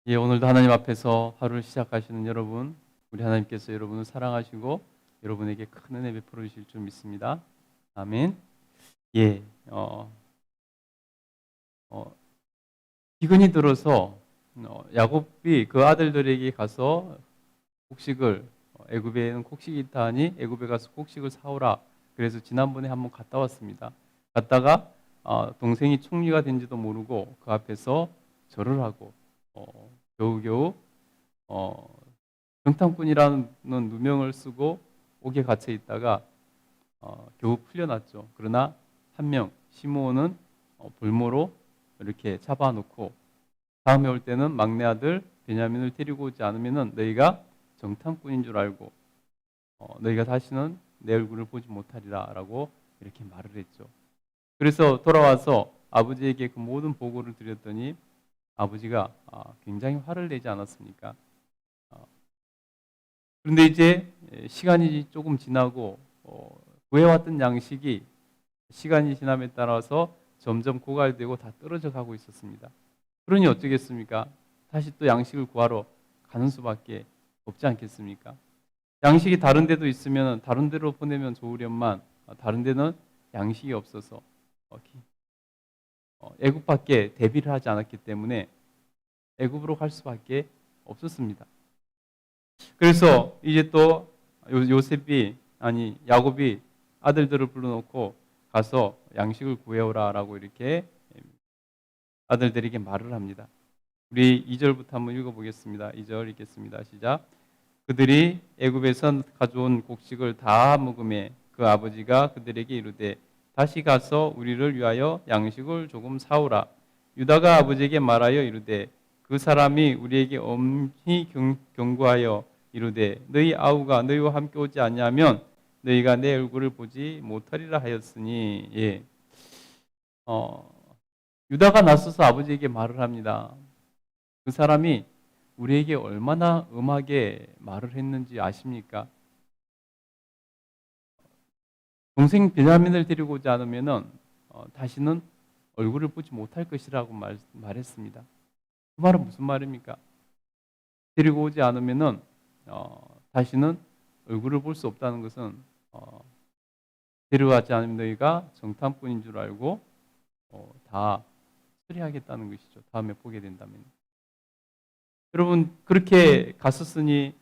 예, 오늘도 하나님 앞에서 하루를 시작하시는 여러분, 우리 하나님께서 여러분을 사랑하시고 여러분에게 큰 은혜 베풀어 주실 줄 믿습니다. 아멘. 예, 어, 기근이 들어서 야곱이 그 아들들에게 가서 곡식을 애굽에는 곡식이 있다 하니 애굽에 가서 곡식을 사오라. 그래서 지난번에 한번 갔다 왔습니다. 갔다가 동생이 총리가 된지도 모르고 그 앞에서 절을 하고 겨우겨우 어, 정탐꾼이라는 누명을 쓰고 옥에 갇혀 있다가 겨우 풀려났죠. 그러나 한 명 시므온은 볼모로 이렇게 잡아놓고 다음에 올 때는 막내 아들 베냐민을 데리고 오지 않으면은 너희가 정탐꾼인 줄 알고 너희가 다시는 내 얼굴을 보지 못하리라라고 이렇게 말을 했죠. 그래서 돌아와서 아버지에게 그 모든 보고를 드렸더니 아버지가 굉장히 화를 내지 않았습니까? 그런데 이제 시간이 조금 지나고 구해왔던 양식이 시간이 지남에 따라서 점점 고갈되고 다 떨어져 가고 있었습니다. 그러니 어쩌겠습니까? 다시 또 양식을 구하러 가는 수밖에 없지 않겠습니까? 양식이 다른 데도 있으면 다른 데로 보내면 좋으련만 다른 데는 양식이 없어서 애굽밖에 대비를 하지 않았기 때문에 애굽으로 갈 수밖에 없었습니다. 그래서 이제 또 요셉이 아니 야곱이 아들들을 불러놓고 가서 양식을 구해오라라고 이렇게 아들들에게 말을 합니다. 우리 2절부터 한번 읽어보겠습니다. 2절 읽겠습니다. 시작. 그들이 애굽에서 가져온 곡식을 다 먹음에 그 아버지가 그들에게 이르되 다시 가서 우리를 위하여 양식을 조금 사오라. 유다가 아버지에게 말하여 이르되 그 사람이 우리에게 엄히 경고하여 이르되 너희 아우가 너희와 함께 오지 않냐면 너희가 내 얼굴을 보지 못하리라 하였으니 유다가 나서서 아버지에게 말을 합니다. 그 사람이 우리에게 얼마나 음하게 말을 했는지 아십니까? 동생 베냐민을 데리고 오지 않으면 다시는 얼굴을 보지 못할 것이라고 말했습니다. 그 말은 무슨 말입니까? 데리고 오지 않으면 다시는 얼굴을 볼 수 없다는 것은 데려가지 않으면 너희가 정탐꾼인 줄 알고 다 처리하겠다는 것이죠. 다음에 보게 된다면. 여러분 그렇게 갔었으니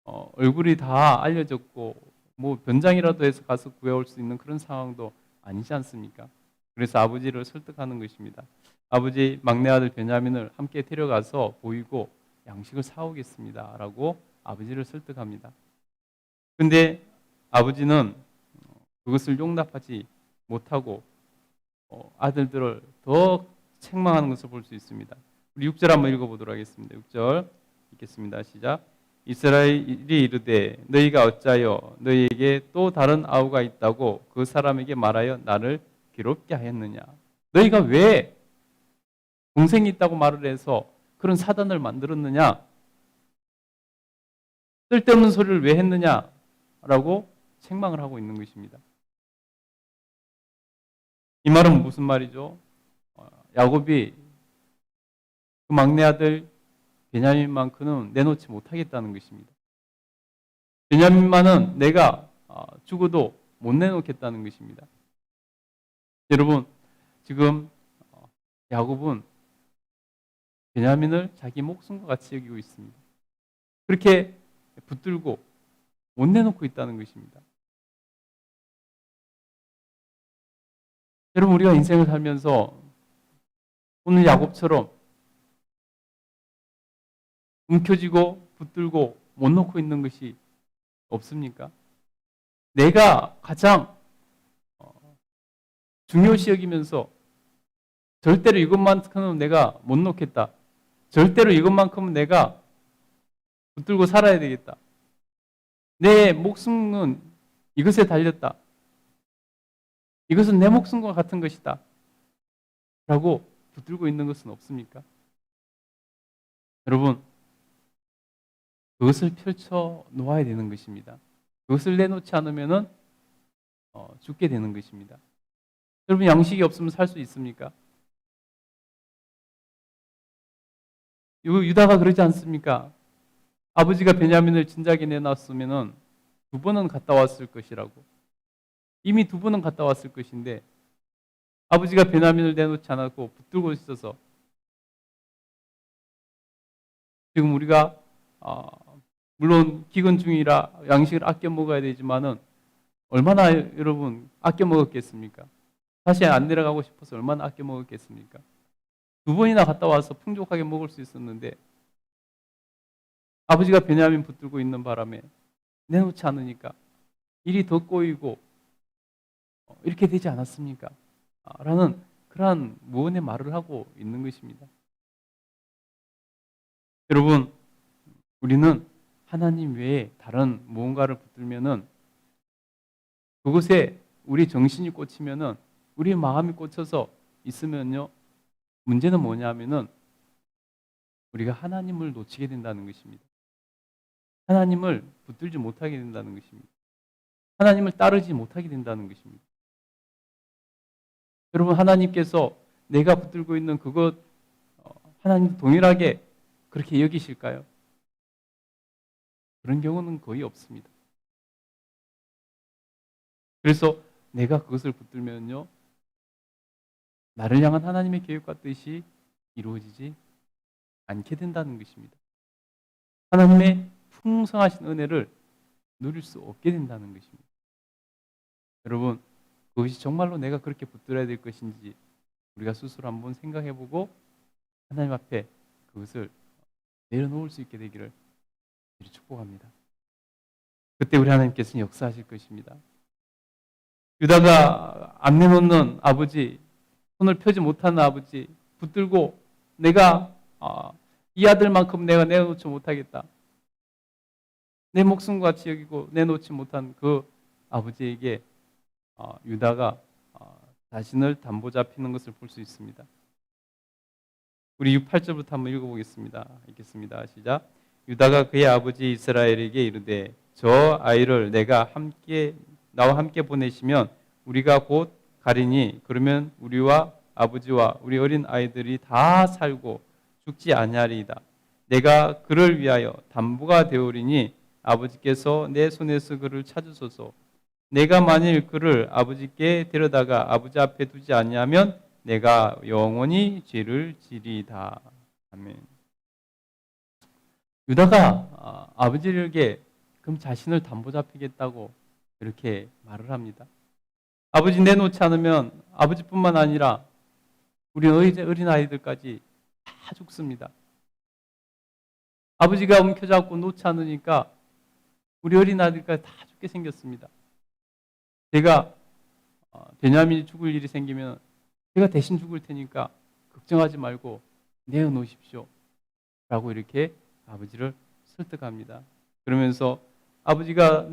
얼굴이 다 알려졌고 뭐 변장이라도 해서 가서 구해올 수 있는 그런 상황도 아니지 않습니까? 그래서 아버지를 설득하는 것입니다. 아버지 막내 아들 베냐민을 함께 데려가서 보이고 양식을 사오겠습니다. 라고 아버지를 설득합니다. 근데 아버지는 그것을 용납하지 못하고 아들들을 더 책망하는 것을 볼 수 있습니다. 우리 6절 한번 읽어보도록 하겠습니다. 6절 읽겠습니다. 시작. 이스라엘이 이르되 너희가 어찌하여 너희에게 또 다른 아우가 있다고 그 사람에게 말하여 나를 괴롭게 하였느냐. 너희가 왜 동생이 있다고 말을 해서 그런 사단을 만들었느냐. 쓸데없는 소리를 왜 했느냐라고 책망을 하고 있는 것입니다. 이 말은 무슨 말이죠? 야곱이 그 막내 아들 베냐민만큼은 내놓지 못하겠다는 것입니다. 베냐민만은 내가 죽어도 못 내놓겠다는 것입니다. 여러분 지금 야곱은 베냐민을 자기 목숨과 같이 여기고 있습니다. 그렇게 붙들고 못 내놓고 있다는 것입니다. 여러분 우리가 인생을 살면서 오늘 야곱처럼 움켜쥐고 붙들고 못 놓고 있는 것이 없습니까? 내가 가장 중요시 여기면서 절대로 이것만큼은 내가 못 놓겠다. 절대로 이것만큼은 내가 붙들고 살아야 되겠다. 내 목숨은 이것에 달렸다. 이것은 내 목숨과 같은 것이다. 라고 붙들고 있는 것은 없습니까? 여러분, 그것을 펼쳐 놓아야 되는 것입니다. 그것을 내놓지 않으면 죽게 되는 것입니다. 여러분, 양식이 없으면 살 수 있습니까? 유다가 그러지 않습니까? 아버지가 베냐민을 진작에 내놨으면은 2번은 갔다 왔을 것이라고. 이미 2번은 갔다 왔을 것인데 아버지가 베냐민을 내놓지 않았고 붙들고 있어서 지금 우리가 물론 기근 중이라 양식을 아껴 먹어야 되지만은 얼마나 여러분 아껴 먹었겠습니까? 다시 안 내려가고 싶어서 얼마나 아껴 먹었겠습니까? 2번이나 갔다 와서 풍족하게 먹을 수 있었는데 아버지가 베냐민 붙들고 있는 바람에 내놓지 않으니까 일이 더 꼬이고 이렇게 되지 않았습니까? 라는 그러한 무언의 말을 하고 있는 것입니다. 여러분, 우리는 하나님 외에 다른 무언가를 붙들면은 그곳에 우리 정신이 꽂히면은 우리 마음이 꽂혀서 있으면요, 문제는 뭐냐면은 우리가 하나님을 놓치게 된다는 것입니다. 하나님을 붙들지 못하게 된다는 것입니다. 하나님을 따르지 못하게 된다는 것입니다. 여러분, 하나님께서 내가 붙들고 있는 그것 하나님도 동일하게 그렇게 여기실까요? 그런 경우는 거의 없습니다. 그래서 내가 그것을 붙들면요, 나를 향한 하나님의 계획과 뜻이 이루어지지 않게 된다는 것입니다. 하나님의 풍성하신 은혜를 누릴 수 없게 된다는 것입니다. 여러분, 그것이 정말로 내가 그렇게 붙들어야 될 것인지 우리가 스스로 한번 생각해보고 하나님 앞에 그것을 내려놓을 수 있게 되기를 축복합니다. 그때 우리 하나님께서는 역사하실 것입니다. 유다가 안 내놓는 아버지, 손을 펴지 못하는 아버지, 붙들고 내가 이 아들만큼 내가 내놓지 못하겠다. 내 목숨과 같이 여기고 내놓지 못한 그 아버지에게 유다가 자신을 담보 잡히는 것을 볼 수 있습니다. 우리 8절부터 한번 읽어보겠습니다. 읽겠습니다. 시작. 유다가 그의 아버지 이스라엘에게 이르되 저 아이를 나와 함께 보내시면 우리가 곧 가리니 그러면 우리와 아버지와 우리 어린 아이들이 다 살고 죽지 아니하리이다. 내가 그를 위하여 담보가 되오리니 아버지께서 내 손에서 그를 찾으소서. 내가 만일 그를 아버지께 데려다가 아버지 앞에 두지 아니하면 내가 영원히 죄를 지리이다. 아멘. 유다가 아버지에게 그럼 자신을 담보 잡히겠다고 이렇게 말을 합니다. 아버지 내놓지 않으면 아버지뿐만 아니라 우리 어린 아이들까지 다 죽습니다. 아버지가 움켜잡고 놓지 않으니까 우리 어린 아이들까지 다 죽게 생겼습니다. 제가 베냐민이 죽을 일이 생기면 제가 대신 죽을 테니까 걱정하지 말고 내어놓으십시오. 라고 이렇게 아버지를 설득합니다. 그러면서 아버지가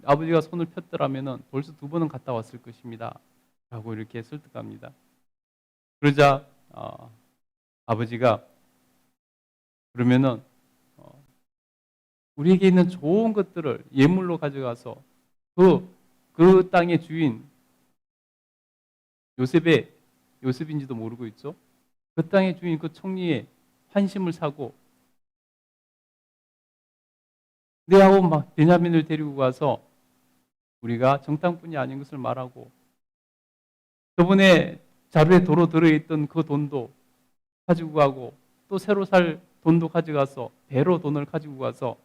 아버지가 손을 폈더라면 벌써 2번은 갔다 왔을 것입니다. 라고 이렇게 설득합니다. 그러자 아버지가 그러면은 우리에게 있는 좋은 것들을 예물로 가져가서 그 땅의 주인 요셉인지도 모르고 있죠. 그 땅의 주인 그 총리의 환심을 사고 내하고 막 베냐민을 데리고 가서 우리가 정탐꾼이 아닌 것을 말하고 저번에 자루에 도로 들어있던 그 돈도 가지고 가고 또 새로 살 돈도 가져가서 배로 돈을 가지고 가서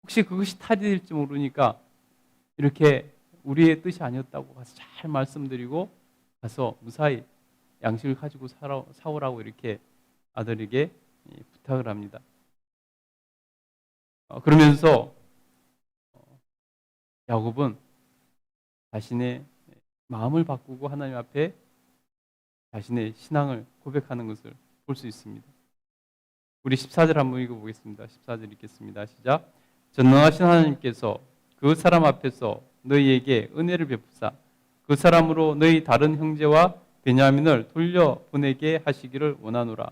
혹시 그것이 탈이 될지 모르니까 이렇게 우리의 뜻이 아니었다고 가서 잘 말씀드리고 가서 무사히 양식을 가지고 사오라고 이렇게 아들에게 부탁을 합니다. 그러면서 야곱은 자신의 마음을 바꾸고 하나님 앞에 자신의 신앙을 고백하는 것을 볼 수 있습니다. 우리 14절 한번 읽어보겠습니다. 14절 읽겠습니다. 시작. 전능하신 하나님께서 그 사람 앞에서 너희에게 은혜를 베푸사 그 사람으로 너희 다른 형제와 베냐민을 돌려보내게 하시기를 원하노라.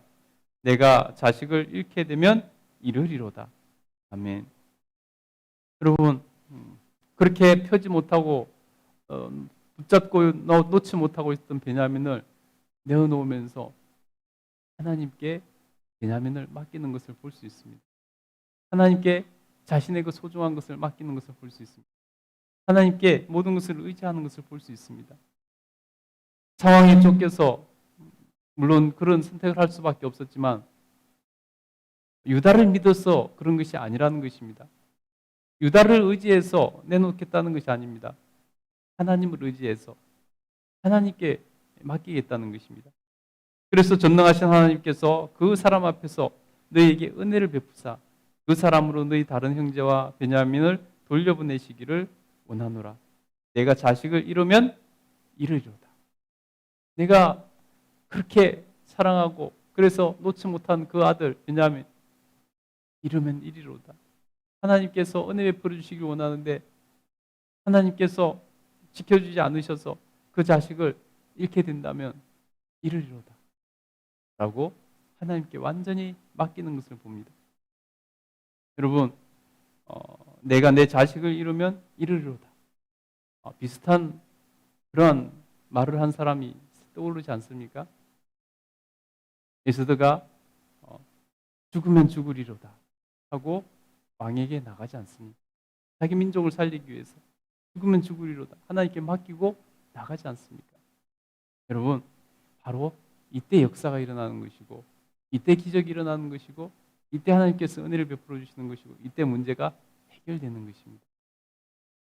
내가 자식을 잃게 되면 이르리로다. 아멘. 여러분, 그렇게 펴지 못하고 붙잡고 놓지 못하고 있던 베냐민을 내어놓으면서 하나님께 베냐민을 맡기는 것을 볼 수 있습니다. 하나님께 자신의 그 소중한 것을 맡기는 것을 볼 수 있습니다. 하나님께 모든 것을 의지하는 것을 볼 수 있습니다. 상황에 쫓겨서 물론 그런 선택을 할 수밖에 없었지만 유다를 믿어서 그런 것이 아니라는 것입니다. 유다를 의지해서 내놓겠다는 것이 아닙니다. 하나님을 의지해서 하나님께 맡기겠다는 것입니다. 그래서 전능하신 하나님께서 그 사람 앞에서 너희에게 은혜를 베푸사 그 사람으로 너희 다른 형제와 베냐민을 돌려보내시기를 원하노라. 내가 자식을 잃으면 잃으리로다. 내가 그렇게 사랑하고 그래서 놓지 못한 그 아들 베냐민 잃으면 잃으리로다. 하나님께서 은혜 베풀어 주시길 원하는데 하나님께서 지켜주지 않으셔서 그 자식을 잃게 된다면 잃으리로다 라고 하나님께 완전히 맡기는 것을 봅니다. 여러분, 내가 내 자식을 잃으면 잃으리로다. 비슷한 그런 말을 한 사람이 떠오르지 않습니까? 에스더가 죽으면 죽으리로다 하고 왕에게 나가지 않습니다. 자기 민족을 살리기 위해서 죽으면 죽으리로다 하나님께 맡기고 나가지 않습니까? 여러분, 바로 이때 역사가 일어나는 것이고 이때 기적이 일어나는 것이고 이때 하나님께서 은혜를 베풀어 주시는 것이고 이때 문제가 해결되는 것입니다.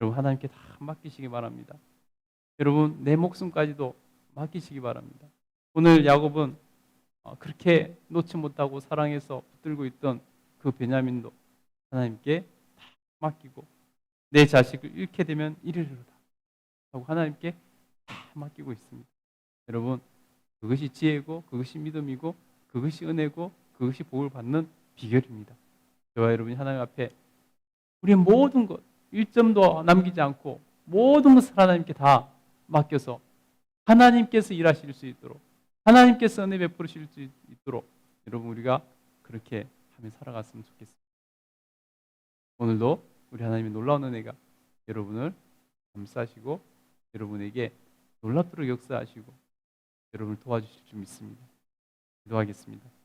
여러분, 하나님께 다 맡기시기 바랍니다. 여러분, 내 목숨까지도 맡기시기 바랍니다. 오늘 야곱은 그렇게 놓지 못하고 사랑해서 붙들고 있던 그 베냐민도 하나님께 다 맡기고 내 자식을 잃게 되면 잃으리로다 하고 하나님께 다 맡기고 있습니다. 여러분, 그것이 지혜고 그것이 믿음이고 그것이 은혜고 그것이 복을 받는 비결입니다. 저와 여러분이 하나님 앞에 우리의 모든 것 1점도 남기지 않고 모든 것을 하나님께 다 맡겨서 하나님께서 일하실 수 있도록 하나님께서 은혜 베푸실 수 있도록 여러분 우리가 그렇게 하며 살아갔으면 좋겠습니다. 오늘도 우리 하나님의 놀라운 은혜가 여러분을 감싸시고 여러분에게 놀랍도록 역사하시고 여러분을 도와주실 줄 믿습니다. 기도하겠습니다.